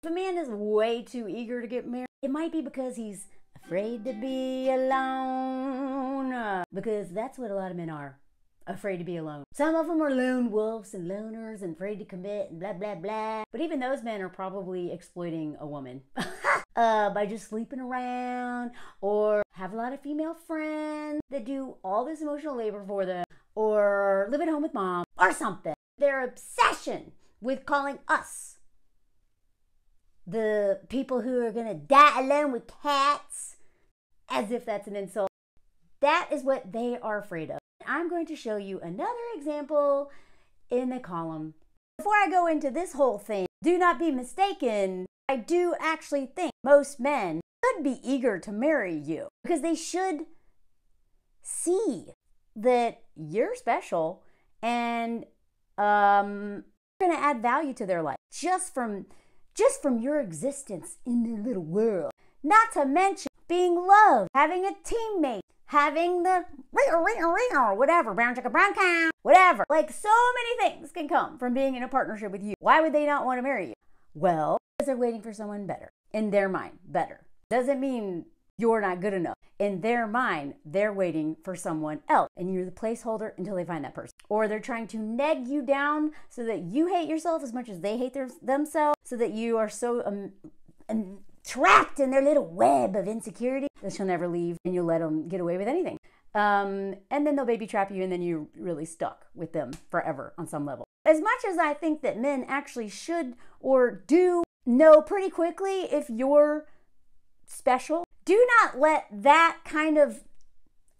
If a man is way too eager to get married, it might be because he's afraid to be alone. Because that's what a lot of men are. Afraid to be alone. Some of them are lone wolves and loners and afraid to commit and blah, blah, blah. But even those men are probably exploiting a woman by just sleeping around, or have a lot of female friends that do all this emotional labor for them, or live at home with mom or something. Their obsession with calling us the people who are gonna die alone with cats, as if that's an insult. That is what they are afraid of. I'm going to show you another example in the column. Before I go into this whole thing, do not be mistaken. I do actually think most men should be eager to marry you, because they should see that you're special and going to add value to their life just from your existence in their little world. Not to mention being loved, having a teammate, having the whatever, brown chicken, brown cow, whatever. Like, so many things can come from being in a partnership with you. Why would they not want to marry you? Well, because they're waiting for someone better. In their mind, better. Doesn't mean you're not good enough. In their mind, they're waiting for someone else, and you're the placeholder until they find that person. Or they're trying to neg you down so that you hate yourself as much as they hate themselves, so that you are so trapped in their little web of insecurity that you'll never leave, and you'll let them get away with anything. And then they'll baby trap you, and then you're really stuck with them forever on some level. As much as I think that men actually should or do know pretty quickly if you're special, do not let that kind of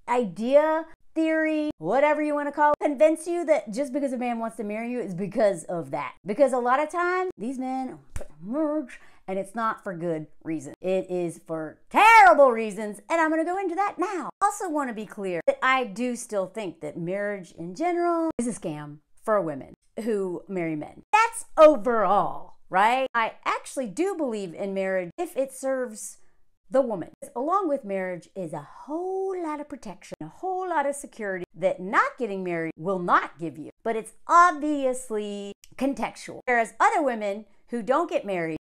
idea, theory, whatever you want to call it, convince you that just because a man wants to marry you is because of that. Because a lot of times, these men merge, and it's not for good reason. It is for terrible reasons, and I'm going to go into that now. Also want to be clear that I do still think that marriage in general is a scam for women who marry men. That's overall, right? I actually do believe in marriage if it serves the woman. Along with marriage is a whole lot of protection, a whole lot of security that not getting married will not give you. But it's obviously contextual. Whereas other women who don't get married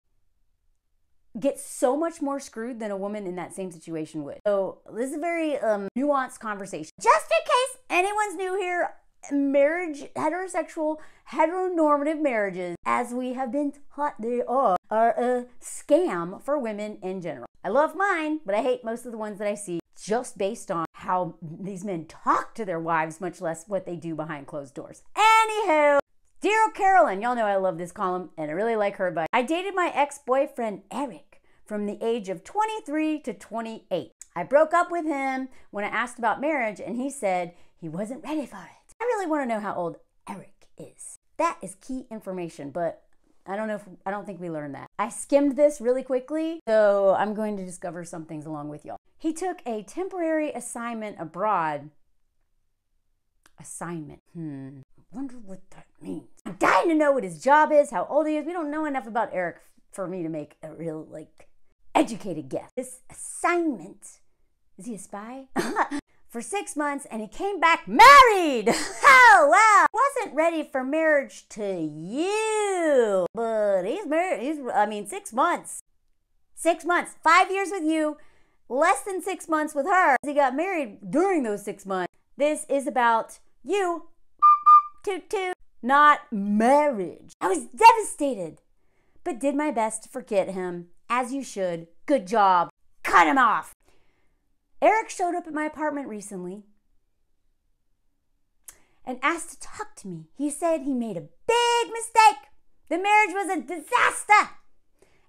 get so much more screwed than a woman in that same situation would. So this is a very nuanced conversation. Just in case anyone's new here, marriage, heterosexual, heteronormative marriages, as we have been taught they are a scam for women in general. I love mine, but I hate most of the ones that I see just based on how these men talk to their wives, much less what they do behind closed doors. Anywho, dear Carolyn, y'all know I love this column and I really like her advice. I dated my ex-boyfriend Eric from the age of 23 to 28. I broke up with him when I asked about marriage, and he said he wasn't ready for it. I really want to know how old Eric is. That is key information, but I don't think we learned that. I skimmed this really quickly, so I'm going to discover some things along with y'all. He took a temporary assignment abroad. Assignment. Wonder what that means. I'm dying to know what his job is, how old he is. We don't know enough about Eric for me to make a real, educated guess. This assignment, is he a spy? For 6 months, and he came back married. Oh, wow. Wasn't ready for marriage to you, but he's married. 6 months. 6 months. 5 years with you, less than 6 months with her. He got married during those 6 months. This is about you, toot toot, not marriage. I was devastated, but did my best to forget him, as you should. Good job. Cut him off. Eric showed up at my apartment recently and asked to talk to me. He said he made a big mistake. The marriage was a disaster.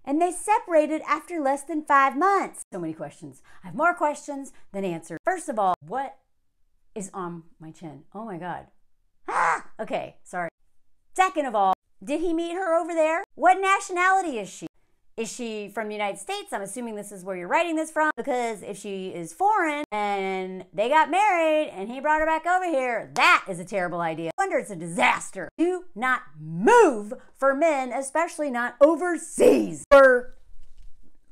And they separated after less than 5 months. So many questions. I have more questions than answers. First of all, what is on my chin? Oh my God. Okay, sorry. Second of all, did he meet her over there? What nationality is she? Is she from the United States? I'm assuming this is where you're writing this from, because if she is foreign and they got married and he brought her back over here, that is a terrible idea. I wonder it's a disaster. Do not move for men, especially not overseas or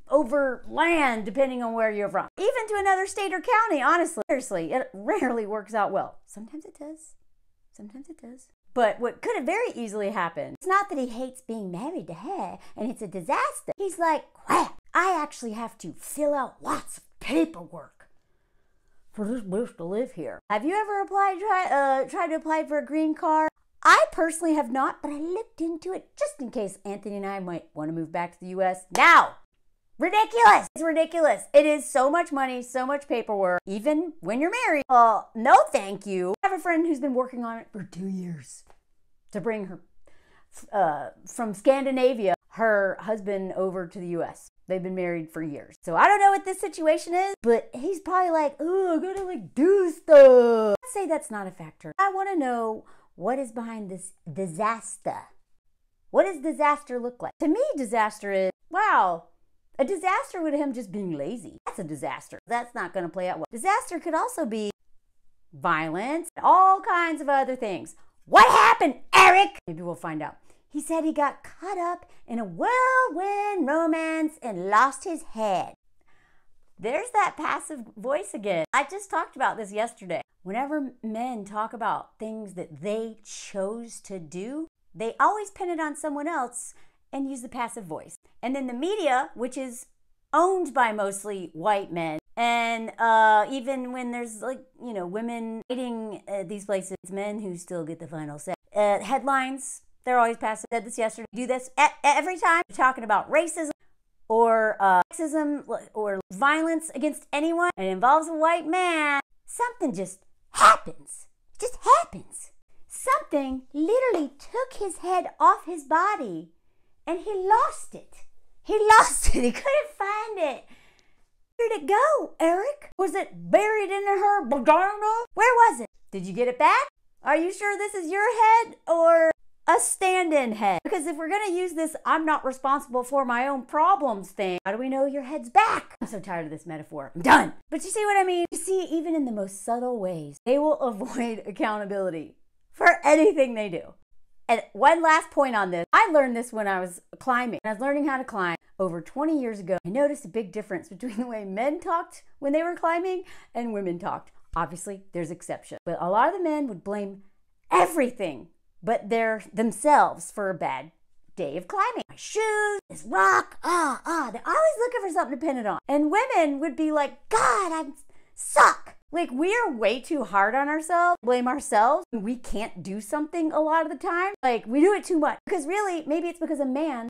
over land, depending on where you're from. Even to another state or county, honestly. Seriously, it rarely works out well. Sometimes it does. Sometimes it does. But what could have very easily happened, it's not that he hates being married to her and it's a disaster. He's like, crap, I actually have to fill out lots of paperwork for this bitch to live here. Have you ever tried to apply for a green card? I personally have not, but I looked into it just in case Anthony and I might want to move back to the U.S. now. Ridiculous. It's ridiculous. It is so much money, so much paperwork, even when you're married. No thank you. I have a friend who's been working on it for 2 years to bring her from Scandinavia, her husband over to the U.S. They've been married for years. So I don't know what this situation is, but he's probably like, oh, I gotta like do stuff. I'd say that's not a factor. I want to know what is behind this disaster. What does disaster look like? To me, disaster is, wow, a disaster with him just being lazy. That's a disaster. That's not going to play out well. Disaster could also be violence, all kinds of other things. What happened, Eric? Maybe we'll find out. He said he got caught up in a whirlwind romance and lost his head. There's that passive voice again. I just talked about this yesterday. Whenever men talk about things that they chose to do, they always pin it on someone else and use the passive voice. And then the media, which is owned by mostly white men, and even when there's like, you know, women fighting these places, it's men who still get the final say. Headlines, they're always passive. I said this yesterday. Do this every time you're talking about racism or sexism or violence against anyone, and it involves a white man, something just happens. It just happens. Something literally took his head off his body. And he lost it. He lost it. He couldn't find it. Where did it go, Eric? Was it buried in her vagina? Where was it? Did you get it back? Are you sure this is your head or a stand-in head? Because if we're going to use this I'm not responsible for my own problems thing, how do we know your head's back? I'm so tired of this metaphor. I'm done. But you see what I mean? You see, even in the most subtle ways, they will avoid accountability for anything they do. And one last point on this. I learned this when I was climbing. I was learning how to climb over 20 years ago. I noticed a big difference between the way men talked when they were climbing and women talked. Obviously, there's exceptions. But a lot of the men would blame everything but themselves for a bad day of climbing. My shoes, this rock, they're always looking for something to pin it on. And women would be like, God, I suck. Like, we are way too hard on ourselves, blame ourselves. We can't do something a lot of the time. Like, we do it too much. Because really, maybe it's because a man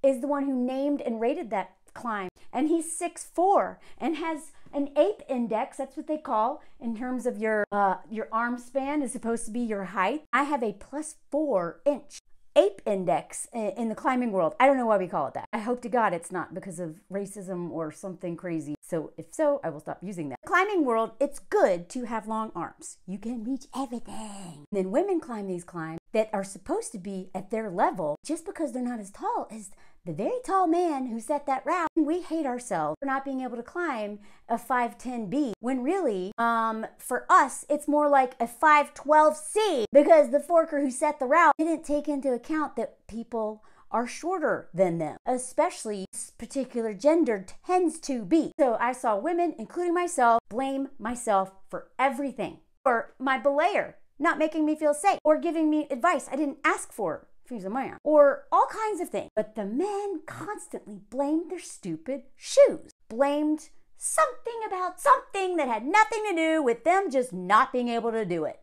is the one who named and rated that climb. And he's 6'4" and has an ape index, that's what they call, in terms of your arm span is supposed to be your height. I have a +4 inch ape index in the climbing world. I don't know why we call it that. I hope to God it's not because of racism or something crazy. So if so, I will stop using that. Climbing world, it's good to have long arms. You can reach everything. And then women climb these climbs that are supposed to be at their level just because they're not as tall as the very tall man who set that route. We hate ourselves for not being able to climb a 5'10" when really, for us, it's more like a 5'12" because the forker who set the route didn't take into account that people are shorter than them, especially this particular gender tends to be. So I saw women, including myself, blame myself for everything. Or my belayer not making me feel safe, or giving me advice I didn't ask for if he's a man, or all kinds of things. But the men constantly blamed their stupid shoes, blamed something about something that had nothing to do with them just not being able to do it.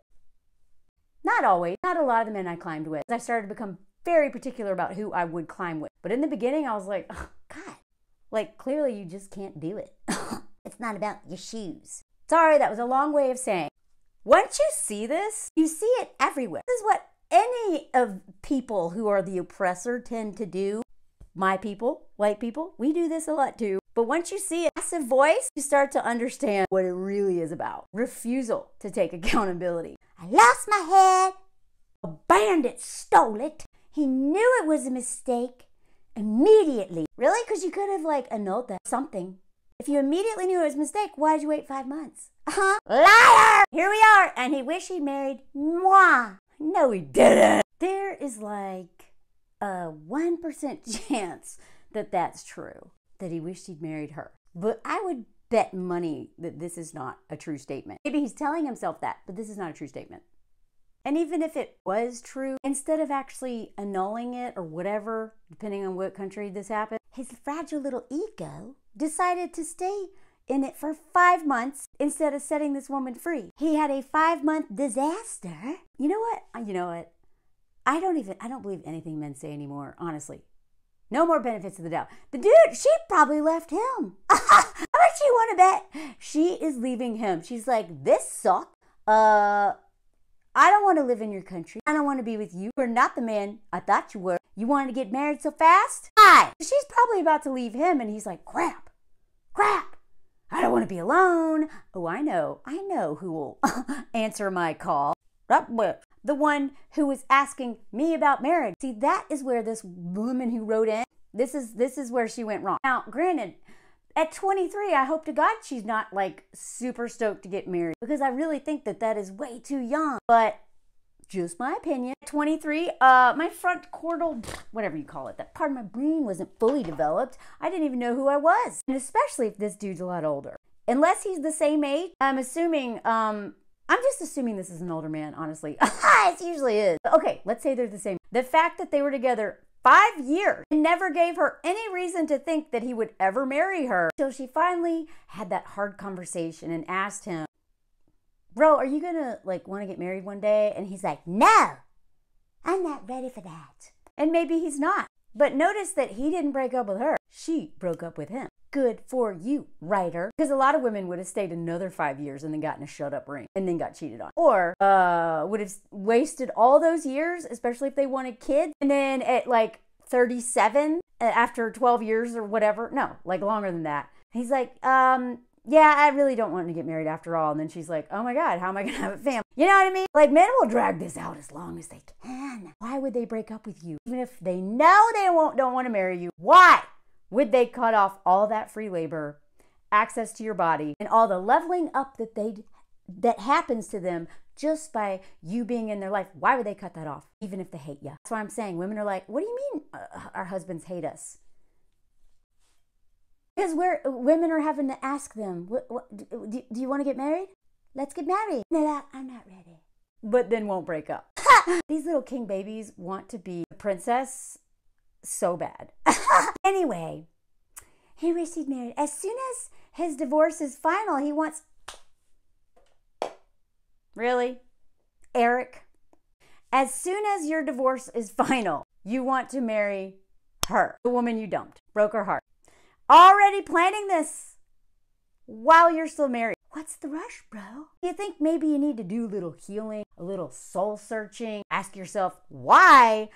Not always, not a lot of the men I climbed with. I started to become very particular about who I would climb with. But in the beginning, I was like, oh, God, like clearly you just can't do it. It's not about your shoes. Sorry, that was a long way of saying, once you see this, you see it everywhere. This is what any of people who are the oppressor tend to do. My people, white people, we do this a lot too. But once you see a passive voice, you start to understand what it really is about. Refusal to take accountability. I lost my head. A bandit stole it. He knew it was a mistake immediately. Really? Because you could have like annulled that something. If you immediately knew it was a mistake, why did you wait 5 months? Liar! Here we are. And he wished he married moi. No, he didn't. There is like a 1% chance that that's true, that he wished he'd married her. But I would bet money that this is not a true statement. Maybe he's telling himself that, but this is not a true statement. And even if it was true, instead of actually annulling it or whatever, depending on what country this happened, his fragile little ego decided to stay in it for 5 months instead of setting this woman free. He had a 5-month disaster. You know what? I don't believe anything men say anymore, honestly. No more benefits of the doubt. The dude, she probably left him. How much you want to bet? She is leaving him. She's like, this sucks. I don't want to live in your country. I don't want to be with you. You're not the man I thought you were. You wanted to get married so fast? Hi. She's probably about to leave him, and he's like, crap. I don't want to be alone. Oh, I know who will answer my call. The one who was asking me about marriage. See, that is where this woman who wrote in, this is where she went wrong. Now, granted, at 23, I hope to God she's not like super stoked to get married, because I really think that is way too young. But just my opinion. At 23, my front cortical, whatever you call it, that part of my brain wasn't fully developed. I didn't even know who I was. And especially if this dude's a lot older. Unless he's the same age, I'm just assuming this is an older man, honestly. It usually is. Okay, let's say they're the same. The fact that they were together 5 years and never gave her any reason to think that he would ever marry her, until she finally had that hard conversation and asked him, bro, are you gonna want to get married one day? And he's like, no, I'm not ready for that. And maybe he's not. But notice that he didn't break up with her. She broke up with him. Good for you, writer. Because a lot of women would have stayed another 5 years and then gotten a shut-up ring and then got cheated on. Or would have wasted all those years, especially if they wanted kids. And then at 37, after 12 years or whatever, no, longer than that. He's like, yeah, I really don't want to get married after all. And then she's like, oh my God, how am I going to have a family? You know what I mean? Men will drag this out as long as they can. Why would they break up with you? Even if they know they don't want to marry you, why would they cut off all that free labor, access to your body, and all the leveling up that happens to them just by you being in their life? Why would they cut that off, even if they hate you? That's why I'm saying women are like, what do you mean our husbands hate us? Because women are having to ask them, do you want to get married? Let's get married. No, I'm not ready. But then won't break up. These little king babies want to be a princess so bad. Anyway, he wished he'd married. As soon as his divorce is final, he wants... Really? Eric? As soon as your divorce is final, you want to marry her, the woman you dumped, broke her heart. Already planning this while you're still married. What's the rush, bro? You think maybe you need to do a little healing, a little soul searching, ask yourself why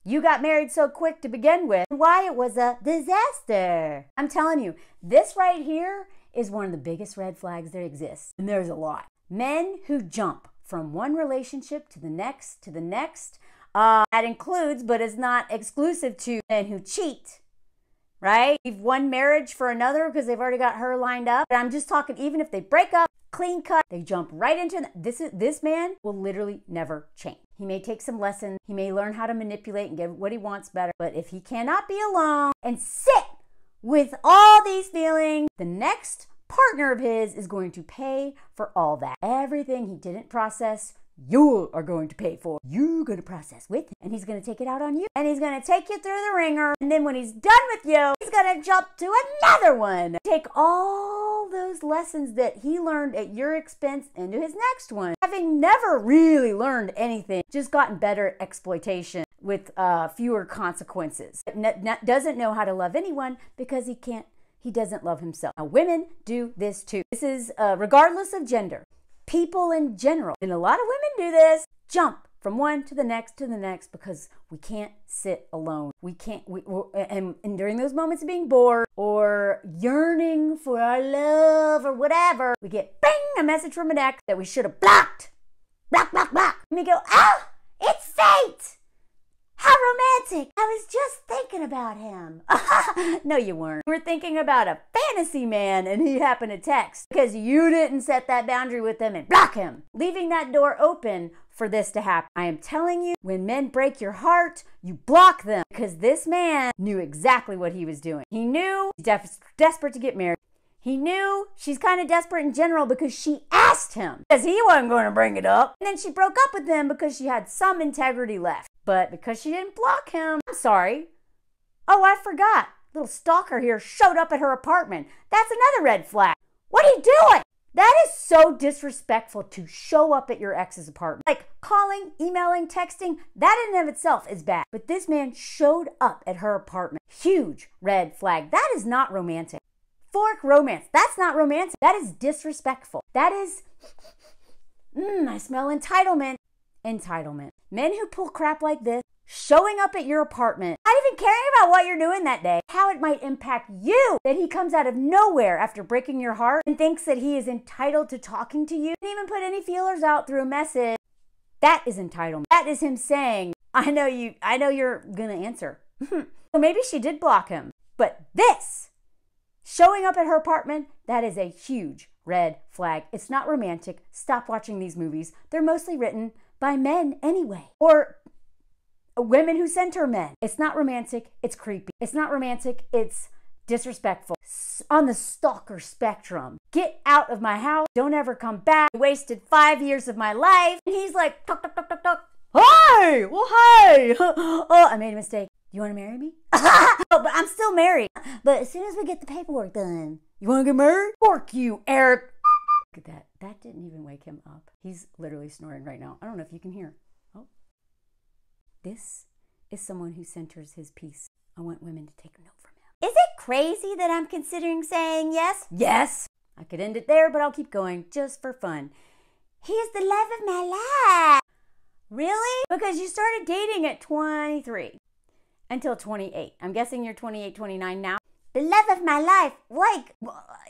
you got married so quick to begin with, why it was a disaster. I'm telling you, this right here is one of the biggest red flags there exists. And there's a lot. Men who jump from one relationship to the next, that includes, but is not exclusive to, men who cheat. Right? Leave one marriage for another because they've already got her lined up. But I'm just talking, even if they break up, clean cut, they jump right into this man will literally never change. He may take some lessons. He may learn how to manipulate and get what he wants better. But if he cannot be alone and sit with all these feelings, the next partner of his is going to pay for all that. Everything he didn't process, you are going to pay for. You're going to process with him. And he's going to take it out on you. And he's going to take you through the ringer. And then when he's done with you, he's going to jump to another one. Take all those lessons that he learned at your expense into his next one. Having never really learned anything, just gotten better at exploitation with fewer consequences. Doesn't know how to love anyone because he doesn't love himself. Now, women do this too. This is regardless of gender. People in general, and a lot of women do this, jump from one to the next because we can't sit alone. And during those moments of being bored or yearning for our love or whatever, we get bang, a message from an ex that we should have blocked. Block. And we go, it's fate. How romantic. I was just thinking about him. No, you weren't. You were thinking about a fantasy man and he happened to text because you didn't set that boundary with him and block him, leaving that door open for this to happen. I am telling you, when men break your heart, you block them, because this man knew exactly what he was doing. He knew he's desperate to get married. He knew she's kind of desperate in general because she asked him, because he wasn't going to bring it up. And then she broke up with him because she had some integrity left. But because she didn't block him, I'm sorry. Oh, I forgot. Little stalker here showed up at her apartment. That's another red flag. What are you doing? That is so disrespectful to show up at your ex's apartment. Like calling, emailing, texting, that in and of itself is bad. But this man showed up at her apartment. Huge red flag. That is not romantic. Fork romance. That's not romantic. That is disrespectful. That is, I smell entitlement. Entitlement. Men who pull crap like this, showing up at your apartment, not even caring about what you're doing that day, how it might impact you, that he comes out of nowhere after breaking your heart and thinks that he is entitled to talking to you, and even put any feelers out through a message. That is entitlement. That is him saying, I know you're gonna answer. So maybe she did block him, but this, showing up at her apartment, that is a huge red flag. It's not romantic. Stop watching these movies. They're mostly written by men anyway, or women who center men. It's not romantic. It's creepy. It's not romantic. It's disrespectful. On the stalker spectrum. Get out of my house. Don't ever come back. I wasted 5 years of my life. And he's like, tuck, tuck, tuck, tuck, tuck. Hi! Well, hi! Oh, I made a mistake. You want to marry me? Oh, but I'm still married. But as soon as we get the paperwork done, you want to get married? Fork you, Eric. Look at that. That didn't even wake him up. He's literally snoring right now. I don't know if you can hear. Oh. This is someone who centers his peace. I want women to take note from him. Is it crazy that I'm considering saying yes? Yes. I could end it there, but I'll keep going just for fun. He is the love of my life. Really? Because you started dating at 23 until 28. I'm guessing you're 28, 29 now. The love of my life. Like,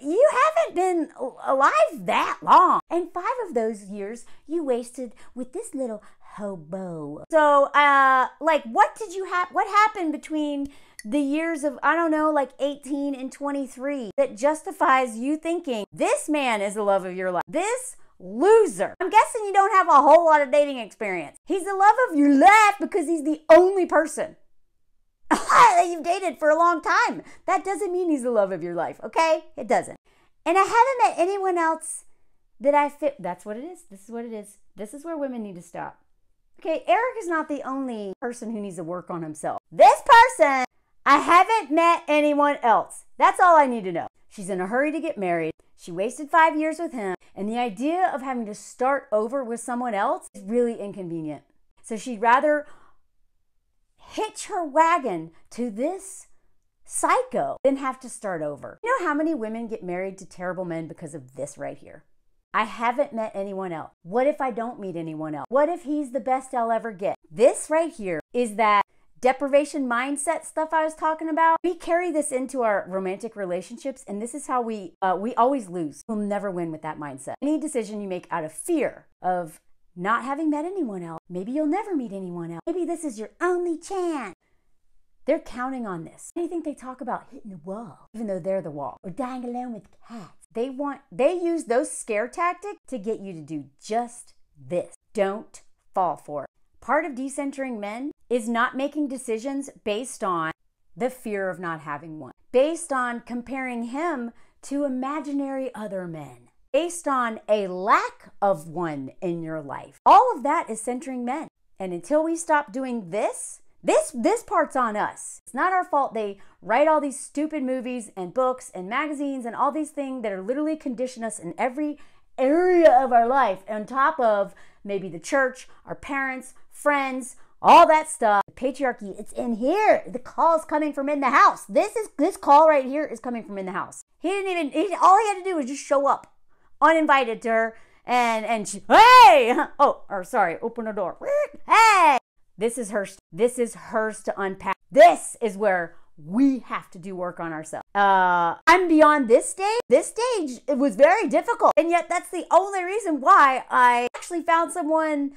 you haven't been alive that long. And 5 of those years you wasted with this little hobo. So, like, what happened between the years of, I don't know, like 18 and 23 that justifies you thinking this man is the love of your life? This loser. I'm guessing you don't have a whole lot of dating experience. He's the love of your life because he's the only person that you've dated for a long time. That doesn't mean he's the love of your life, okay? It doesn't. And I haven't met anyone else that I fit. That's what it is. This is what it is. This is where women need to stop. Okay, Eric is not the only person who needs to work on himself. This person, I haven't met anyone else. That's all I need to know. She's in a hurry to get married. She wasted 5 years with him. And the idea of having to start over with someone else is really inconvenient. So she'd rather hitch her wagon to this psycho than have to start over. You know how many women get married to terrible men because of this right here? I haven't met anyone else. What if I don't meet anyone else? What if he's the best I'll ever get? This right here is that deprivation mindset stuff I was talking about. We carry this into our romantic relationships, and this is how we always lose. We'll never win with that mindset. Any decision you make out of fear of not having met anyone else, maybe you'll never meet anyone else. Maybe this is your only chance. They're counting on this. I think they talk about hitting the wall, even though they're the wall, or dying alone with cats. They use those scare tactics to get you to do just this. Don't fall for it. Part of decentering men is not making decisions based on the fear of not having one, based on comparing him to imaginary other men, based on a lack of one in your life. All of that is centering men. And until we stop doing this part's on us. It's not our fault they write all these stupid movies and books and magazines and all these things that are literally condition us in every area of our life, on top of maybe the church, our parents, friends, all that stuff. The patriarchy, it's in here. The call is coming from in the house. This call right here is coming from in the house. All he had to do was just show up uninvited to her and she, hey! Oh, or sorry, open the door. Hey! This is hers to unpack. This is where we have to do work on ourselves. I'm beyond this stage. This stage, it was very difficult. And yet that's the only reason why I actually found someone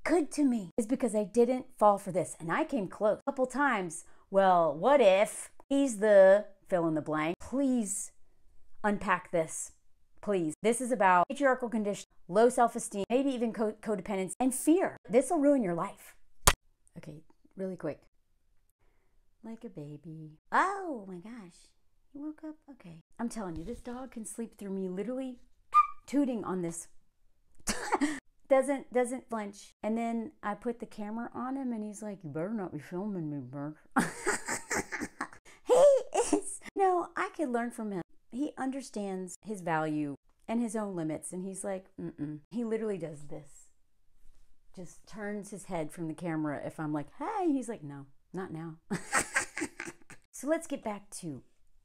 good to me, is because I didn't fall for this. And I came close a couple times. Well, what if he's the fill in the blank? Please unpack this. Please. This is about patriarchal conditions, low self-esteem, maybe even codependence, and fear. This will ruin your life. Okay, really quick. Like a baby. Oh my gosh. He woke up? Okay. I'm telling you, this dog can sleep through me literally tooting on this. Doesn't flinch. And then I put the camera on him and he's like, you better not be filming me, Bert. He is, no, I could learn from him. He understands his value and his own limits. And he's like, He literally does this. Just turns his head from the camera if I'm like, hey, he's like, no, not now. So let's get back to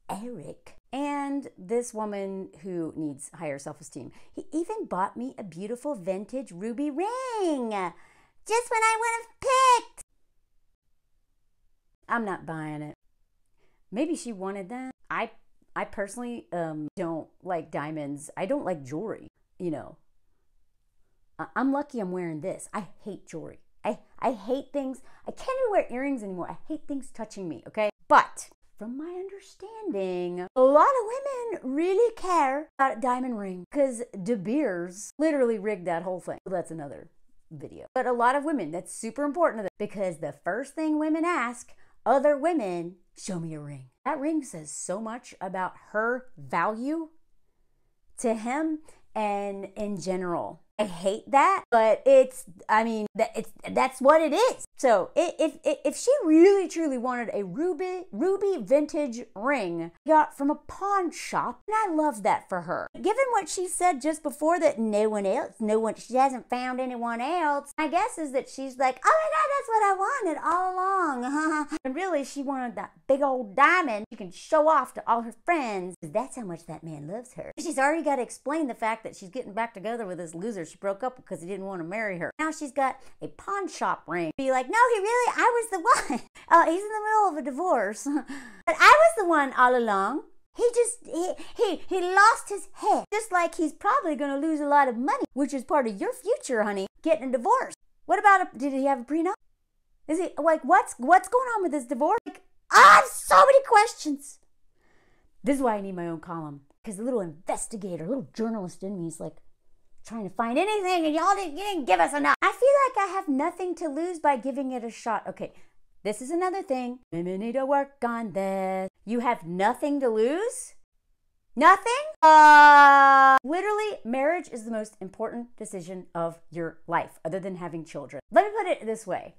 Eric and this woman who needs higher self-esteem. He even bought me a beautiful vintage ruby ring just when I would have picked. I'm not buying it. Maybe she wanted that. I personally don't like diamonds. I don't like jewelry, you know. I'm lucky I'm wearing this. I hate jewelry. I hate things. I can't even wear earrings anymore. I hate things touching me, okay? But from my understanding, a lot of women really care about a diamond ring because De Beers literally rigged that whole thing. Well, that's another video. But a lot of women, that's super important to them because the first thing women ask other women, show me a ring. That ring says so much about her value to him and in general. I hate that, but that's what it is. So if she really truly wanted a ruby vintage ring got from a pawn shop, and I love that for her. Given what she said just before that she hasn't found anyone else, my guess is that she's like, oh my God, that's what I wanted all along. And really, she wanted that big old diamond she can show off to all her friends. That's how much that man loves her. She's already got to explain the fact that she's getting back together with this loser she broke up because he didn't want to marry her. Now she's got a pawn shop ring. Be like, no, I was the one. He's in the middle of a divorce. But I was the one all along. He lost his head. Just like he's probably going to lose a lot of money, which is part of your future, honey, getting a divorce. What about, did he have a prenup? Is he, like, what's going on with this divorce? Like, I have so many questions. This is why I need my own column. Because the little investigator, little journalist in me is like, trying to find anything and you didn't give us enough. I feel like I have nothing to lose by giving it a shot. Okay, this is another thing. Women need to work on this. You have nothing to lose? Nothing? Literally, marriage is the most important decision of your life, other than having children. Let me put it this way.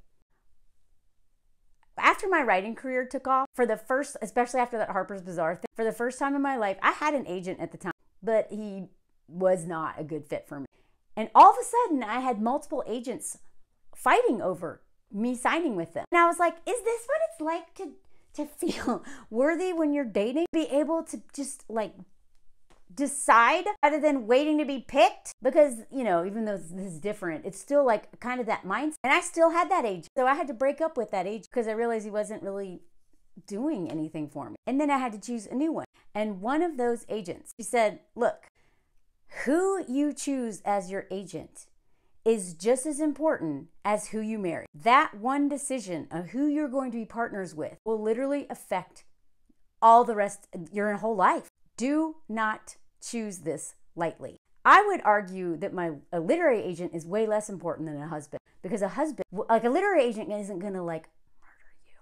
After my writing career took off, especially after that Harper's Bazaar thing, for the first time in my life, I had an agent at the time, but he was not a good fit for me. And all of a sudden, I had multiple agents fighting over me signing with them. And I was like, is this what it's like to feel worthy when you're dating? Be able to just like decide rather than waiting to be picked? Because, you know, even though this is different, it's still like kind of that mindset. And I still had that agent. So I had to break up with that agent because I realized he wasn't really doing anything for me. And then I had to choose a new one. And one of those agents, she said, look, who you choose as your agent is just as important as who you marry. That one decision of who you're going to be partners with will literally affect all the rest of your whole life. Do not choose this lightly. I would argue that a literary agent is way less important than a husband, because a husband, like a literary agent, isn't going to like murder you,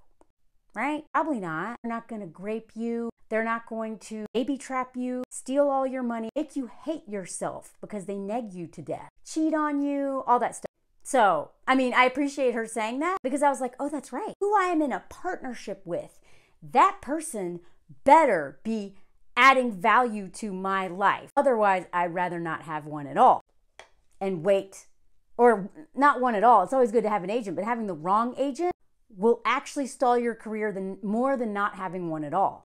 right? Probably not. They're not going to grape you. They're not going to baby trap you, steal all your money, make you hate yourself because they neg you to death, cheat on you, all that stuff. So, I mean, I appreciate her saying that because I was like, oh, that's right. Who I am in a partnership with, that person better be adding value to my life. Otherwise, I'd rather not have one at all and wait, or not one at all. It's always good to have an agent, but having the wrong agent will actually stall your career more than not having one at all.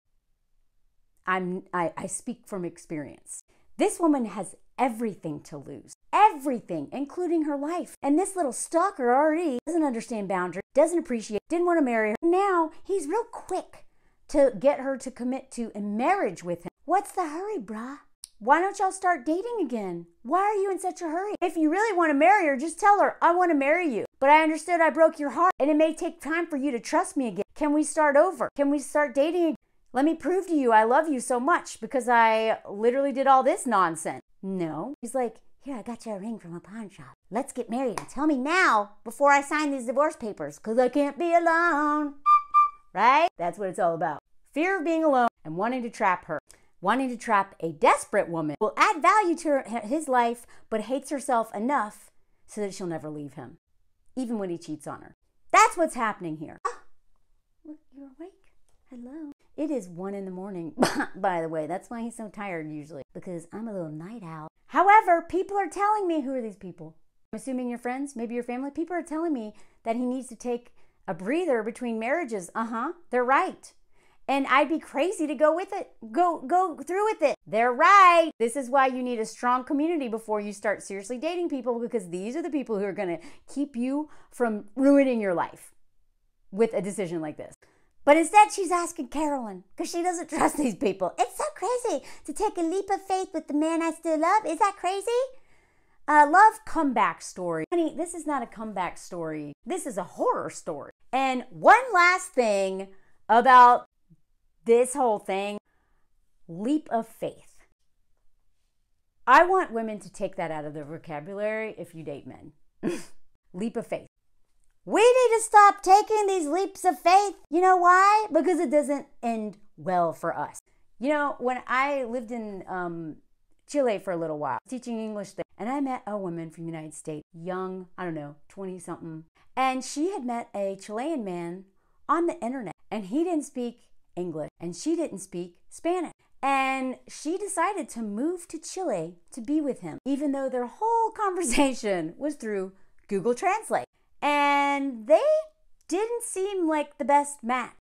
I speak from experience. This woman has everything to lose. Everything, including her life. And this little stalker already doesn't understand boundaries, doesn't appreciate, didn't want to marry her. Now he's real quick to get her to commit to a marriage with him. What's the hurry, brah? Why don't y'all start dating again? Why are you in such a hurry? If you really want to marry her, just tell her, I want to marry you. But I understood I broke your heart and it may take time for you to trust me again. Can we start over? Can we start dating again? Let me prove to you I love you so much because I literally did all this nonsense. No. He's like, here, I got you a ring from a pawn shop. Let's get married and tell me now before I sign these divorce papers because I can't be alone. Right? That's what it's all about. Fear of being alone and wanting to trap her. Wanting to trap a desperate woman who will add value to his life, but hates herself enough so that she'll never leave him, even when he cheats on her. That's what's happening here. Ah, look, you're awake. Hello. It is 1 a.m, by the way. That's why he's so tired usually, because I'm a little night owl. However, people are telling me, who are these people? I'm assuming your friends, maybe your family. People are telling me that he needs to take a breather between marriages. They're right. And I'd be crazy to go with it, go through with it. They're right. This is why you need a strong community before you start seriously dating people, because these are the people who are going to keep you from ruining your life with a decision like this. But instead, she's asking Carolyn, because she doesn't trust these people. It's so crazy to take a leap of faith with the man I still love. Is that crazy? Love comeback story. Honey, this is not a comeback story. This is a horror story. And one last thing about this whole thing, leap of faith. I want women to take that out of their vocabulary if you date men. Leap of faith. We need to stop taking these leaps of faith. You know why? Because it doesn't end well for us. You know, when I lived in Chile for a little while, teaching English there, and I met a woman from the United States, young, I don't know, 20-something, and she had met a Chilean man on the internet, and he didn't speak English, and she didn't speak Spanish. And she decided to move to Chile to be with him, even though their whole conversation was through Google Translate. And they didn't seem like the best match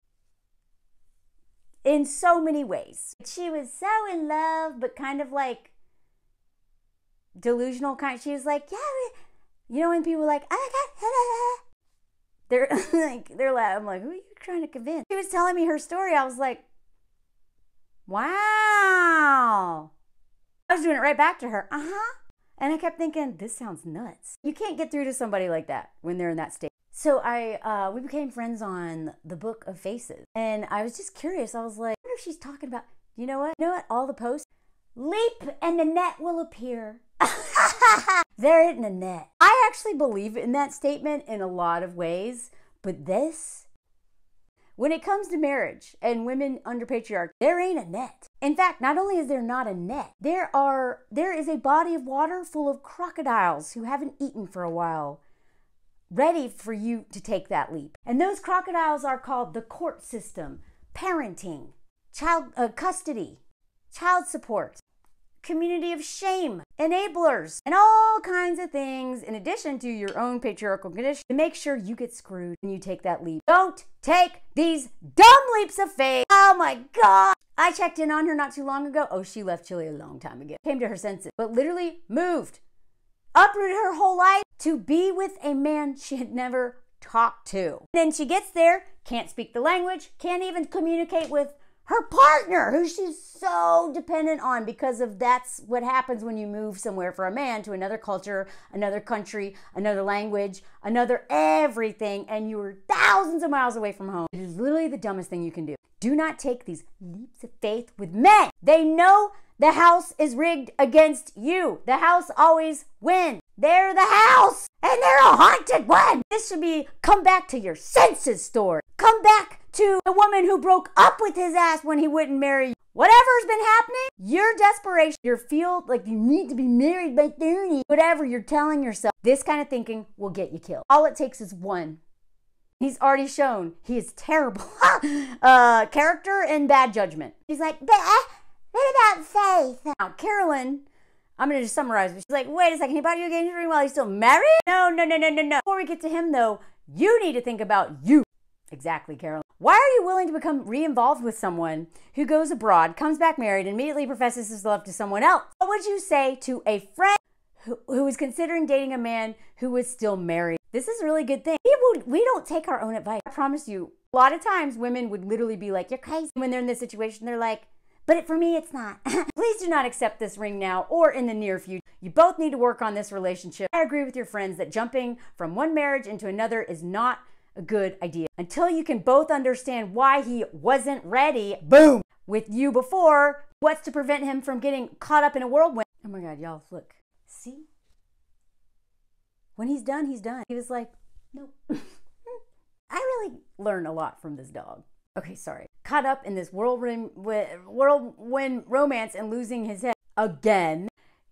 in so many ways. She was so in love, but kind of like delusional kind. She was like, yeah, you know, when people are like, oh my God, they're like, they're loud. I'm like, who are you trying to convince? She was telling me her story. I was like, wow. I was doing it right back to her. And I kept thinking, this sounds nuts. You can't get through to somebody like that when they're in that state. So we became friends on the Book of Faces. And I was just curious. I was like, I wonder if she's talking about, you know what? You know what? All the posts, leap and the net will appear. They're in the net. I actually believe in that statement in a lot of ways. But this, when it comes to marriage and women under patriarchy, there ain't a net. In fact, not only is there not a net, there is a body of water full of crocodiles who haven't eaten for a while, ready for you to take that leap. And those crocodiles are called the court system, parenting, child custody, child support, community of shame, enablers, and all kinds of things in addition to your own patriarchal condition to make sure you get screwed when you take that leap. Don't take these dumb leaps of faith. Oh my God. I checked in on her not too long ago. Oh, she left Chile a long time ago. Came to her senses, but literally moved, uprooted her whole life to be with a man she had never talked to. And then she gets there, can't speak the language, can't even communicate with her partner, who she's so dependent on, because of that's what happens when you move somewhere for a man to another culture, another country, another language, another everything, and you are thousands of miles away from home. It is literally the dumbest thing you can do. Do not take these leaps of faith with men. They know the house is rigged against you. The house always wins. They're the house, and they're a haunted one. This should be come back to your senses story. Come back to the woman who broke up with his ass when he wouldn't marry you. Whatever's been happening, your desperation, your feel like you need to be married by 30, whatever you're telling yourself, this kind of thinking will get you killed. All it takes is one. He's already shown he is terrible. Character and bad judgment. He's like, but what about faith? Now, Carolyn, I'm going to just summarize. She's like, wait a second, he bought you a game ring while he's still married? No. Before we get to him, though, you need to think about you. Exactly, Carolyn. Why are you willing to become re-involved with someone who goes abroad, comes back married, and immediately professes his love to someone else? What would you say to a friend who is considering dating a man who is still married? This is a really good thing. We don't take our own advice. I promise you, a lot of times women would literally be like, you're crazy. When they're in this situation, they're like, but for me, it's not. Please do not accept this ring now or in the near future. You both need to work on this relationship. I agree with your friends that jumping from one marriage into another is not a good idea. Until you can both understand why he wasn't ready, boom, with you before, what's to prevent him from getting caught up in a whirlwind? Oh my God, y'all, look. See? When he's done, he's done. He was like, nope. I really learned a lot from this dog. Okay, sorry. caught up in this whirlwind romance and losing his head again.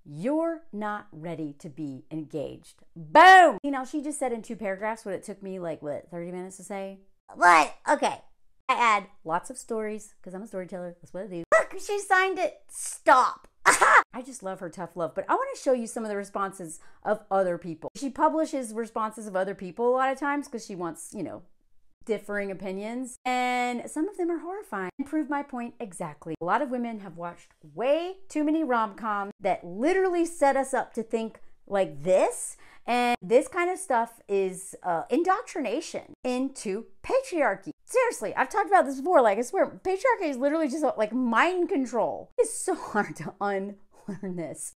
You're not ready to be engaged. Boom! You know, she just said in 2 paragraphs what it took me, like, what, 30 minutes to say? But, okay. I add lots of stories, because I'm a storyteller. That's what I do. Look, she signed it. Stop. I just love her tough love. But I want to show you some of the responses of other people. She publishes responses of other people a lot of times because she wants, you know, differing opinions, and some of them are horrifying. And prove my point exactly. A lot of women have watched way too many rom-coms that literally set us up to think like this, and this kind of stuff is indoctrination into patriarchy. Seriously, I've talked about this before. Like, I swear, patriarchy is literally just like mind control. It's so hard to unlearn this.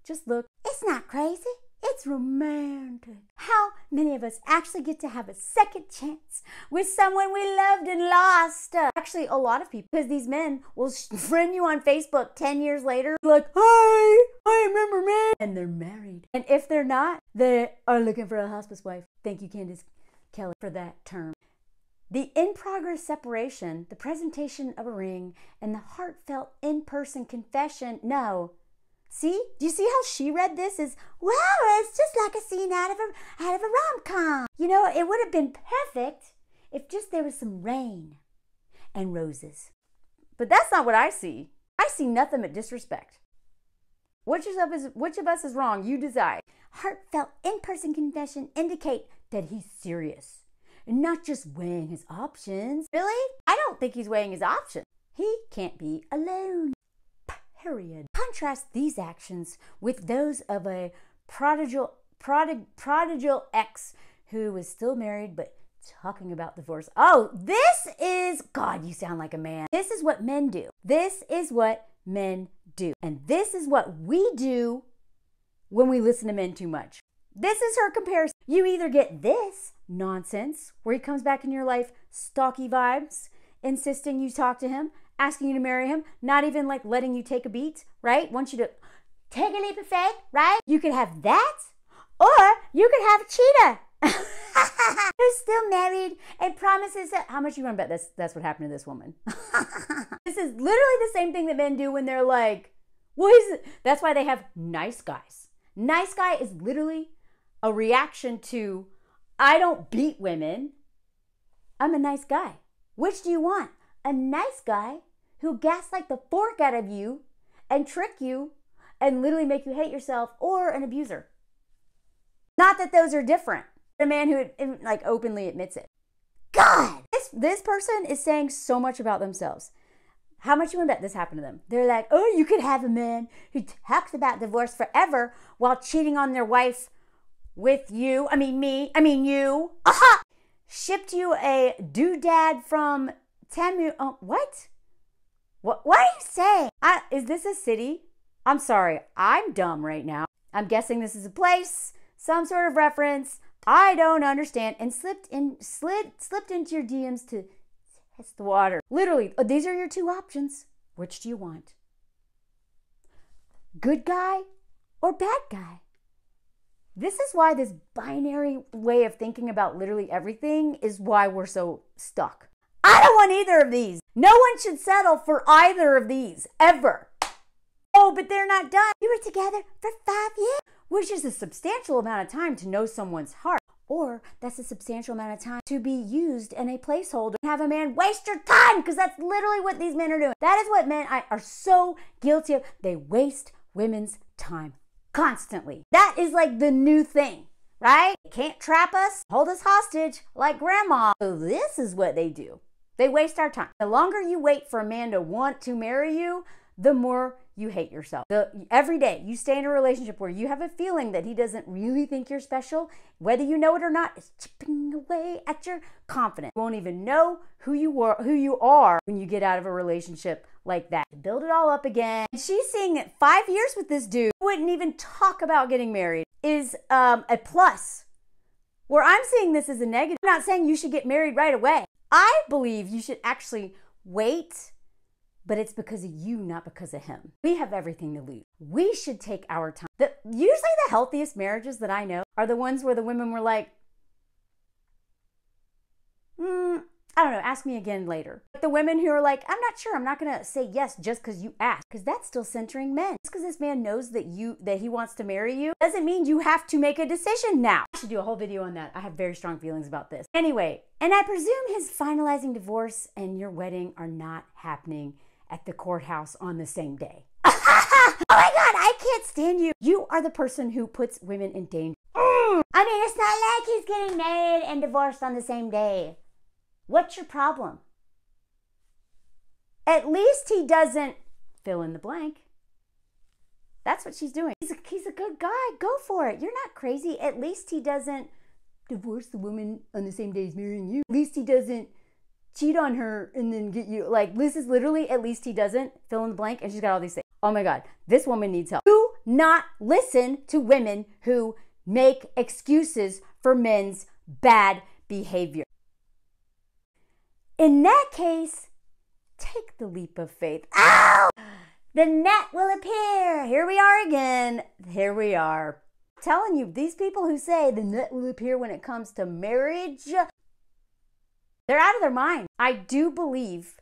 Just look. It's not crazy. It's romantic. How many of us actually get to have a second chance with someone we loved and lost? Actually, a lot of people, because these men will friend you on Facebook 10 years later, like, hi, I remember me. And they're married. And if they're not, they are looking for a hospice wife. Thank you, Candace Kelly, for that term. The in-progress separation, the presentation of a ring, and the heartfelt in-person confession, no. See? Do you see how she read this as, wow, it's just like a scene out of a rom-com. You know, it would have been perfect if just there was some rain and roses. But that's not what I see. I see nothing but disrespect. Which of us is wrong? You decide. Heartfelt in-person confession indicate that he's serious and not just weighing his options. Really? I don't think he's weighing his options. He can't be alone. Period. Contrast these actions with those of a prodigal ex who was still married but talking about divorce. Oh, this is, God, you sound like a man. This is what men do. This is what men do. And this is what we do when we listen to men too much. This is her comparison. You either get this nonsense where he comes back in your life, stalky vibes, insisting you talk to him, asking you to marry him, not even like letting you take a beat, right? Wants you to take a leap of faith, right? You could have that, or you could have a cheetah who's still married and promises that, how much you want to bet that's what happened to this woman? This is literally the same thing that men do when they're like, well, that's why they have nice guys. Nice guy is literally a reaction to, I don't beat women, I'm a nice guy. Which do you want? A nice guy who gaslight the fork out of you and trick you and literally make you hate yourself, or an abuser. Not that those are different. A man who like openly admits it. God, this person is saying so much about themselves. How much you want to bet this happened to them? They're like, oh, you could have a man who talks about divorce forever while cheating on their wife with you. I mean you. Aha! Shipped you a doodad from Temu. Oh, what? What are you saying? Is this a city? I'm sorry. I'm dumb right now. I'm guessing this is a place, some sort of reference. I don't understand. And slipped into your DMs to test the water. Literally, these are your 2 options. Which do you want? Good guy or bad guy? This is why this binary way of thinking about literally everything is why we're so stuck. I don't want either of these. No one should settle for either of these, ever. Oh, but they're not done. You were together for 5 years, which is a substantial amount of time to know someone's heart. Or that's a substantial amount of time to be used in a placeholder. Have a man waste your time, because that's literally what these men are doing. That is what men are so guilty of. They waste women's time constantly. That is like the new thing, right? They can't trap us, hold us hostage like grandma. So this is what they do. They waste our time. The longer you wait for a man to want to marry you, the more you hate yourself. Every day you stay in a relationship where you have a feeling that he doesn't really think you're special, whether you know it or not, it's chipping away at your confidence. You won't even know who you are when you get out of a relationship like that. Build it all up again. And she's seeing it 5 years with this dude who wouldn't even talk about getting married is a plus. Where I'm seeing this as a negative. I'm not saying you should get married right away. I believe you should actually wait, but it's because of you, not because of him. We have everything to lose. We should take our time. Usually the healthiest marriages that I know are the ones where the women were like, I don't know, ask me again later. The women who are like, I'm not sure, I'm not gonna say yes just because you asked, because that's still centering men. Just because this man knows that he wants to marry you doesn't mean you have to make a decision now. I should do a whole video on that. I have very strong feelings about this. Anyway, and I presume his finalizing divorce and your wedding are not happening at the courthouse on the same day. Oh my God, I can't stand you. You are the person who puts women in danger. I mean, it's not like he's getting married and divorced on the same day. What's your problem? At least he doesn't fill in the blank. That's what she's doing. He's a good guy. Go for it. You're not crazy. At least he doesn't divorce the woman on the same day as marrying you. At least he doesn't cheat on her and then get you. Like, this is literally, at least he doesn't fill in the blank. And she's got all these things. Oh my God, this woman needs help. Do not listen to women who make excuses for men's bad behavior. In that case, take the leap of faith. Ow! The net will appear. Here we are again. Here we are. I'm telling you, these people who say the net will appear when it comes to marriage, they're out of their mind. I do believe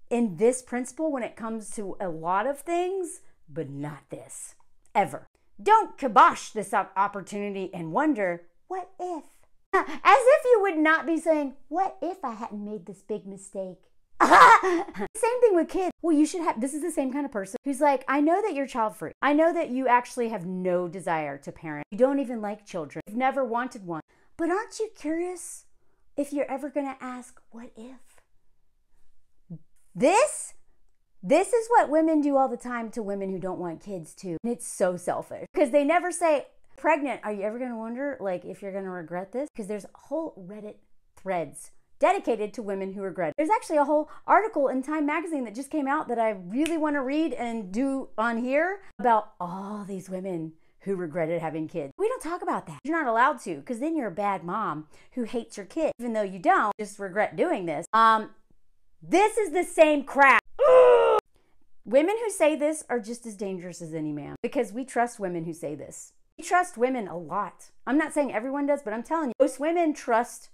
in this principle when it comes to a lot of things, but not this, ever. Don't kibosh this opportunity and wonder, what if? As if you would not be saying, what if I hadn't made this big mistake? Same thing with kids. Well, you should have, this is the same kind of person who's like, I know that you're child free. I know that you actually have no desire to parent. You don't even like children. You've never wanted one. But aren't you curious if you're ever going to ask, what if? This is what women do all the time to women who don't want kids too. And it's so selfish because they never say, pregnant, are you ever going to wonder like if you're going to regret this? Because there's whole Reddit threads dedicated to women who regret it. There's actually a whole article in Time magazine that just came out that I really want to read and do on here about all these women who regretted having kids. We don't talk about that. You're not allowed to, because then you're a bad mom who hates your kid, even though you don't, just regret doing this. This is the same crap. Women who say this are just as dangerous as any man, because we trust women who say this. We trust women a lot. I'm not saying everyone does, but I'm telling you, most women trust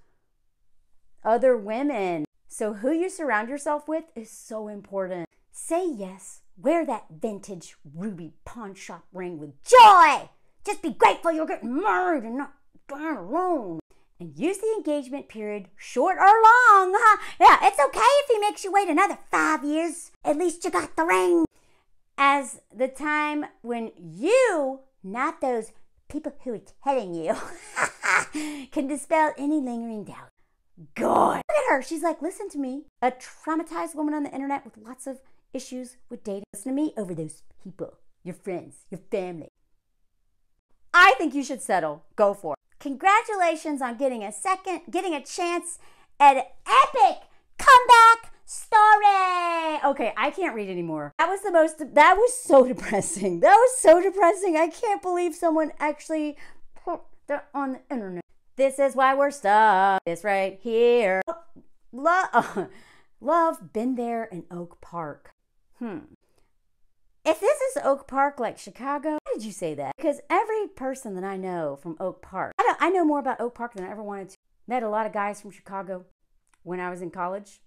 other women. So who you surround yourself with is so important. Say yes. Wear that vintage ruby pawn shop ring with joy. Just be grateful you're getting married and not going alone. And use the engagement period, short or long. Yeah, it's okay if he makes you wait another 5 years. At least you got the ring. As the time when you, not those people who are telling you, can dispel any lingering doubt. God. Look at her. She's like, listen to me. A traumatized woman on the internet with lots of issues with dating. Listen to me over those people, your friends, your family. I think you should settle. Go for it. Congratulations on getting a chance at an epic comeback story. Okay, I can't read anymore. That was so depressing. That was so depressing. I can't believe someone actually put that on the internet. This is why we're stuck. This right here. Love, been there in Oak Park. If this is Oak Park like Chicago, why did you say that? Because every person that I know from Oak Park, I know more about Oak Park than I ever wanted to. Met a lot of guys from Chicago when I was in college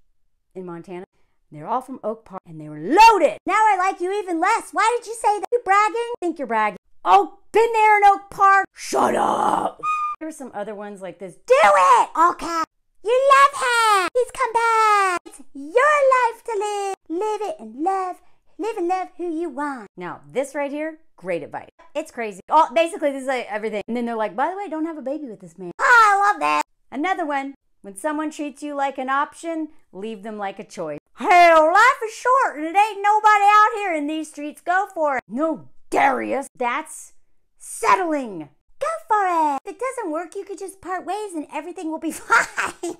in Montana. They're all from Oak Park and they were loaded. Now I like you even less. Why did you say that? You bragging? I think you're bragging. Oh, been there in Oak Park. Shut up. Here's some other ones like this. Do it! All caps. You love him. He's come back. It's your life to live. Live it and love. Live and love who you want. Now, this right here, great advice. It's crazy. Oh, basically, this is like everything. And then they're like, by the way, don't have a baby with this man. Oh, I love that. Another one. When someone treats you like an option, leave them like a choice. Hell, life is short and it ain't nobody out here in these streets. Go for it. No, Darius. That's settling. Go for it. If it doesn't work, you could just part ways and everything will be fine.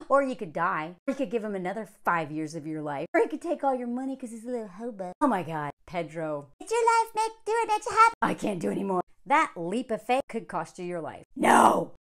Or you could die. Or you could give him another 5 years of your life. Or he could take all your money because he's a little hobo. Oh my God, Pedro. It's your life, do it, make you happy. I can't do anymore. That leap of faith could cost you your life. No.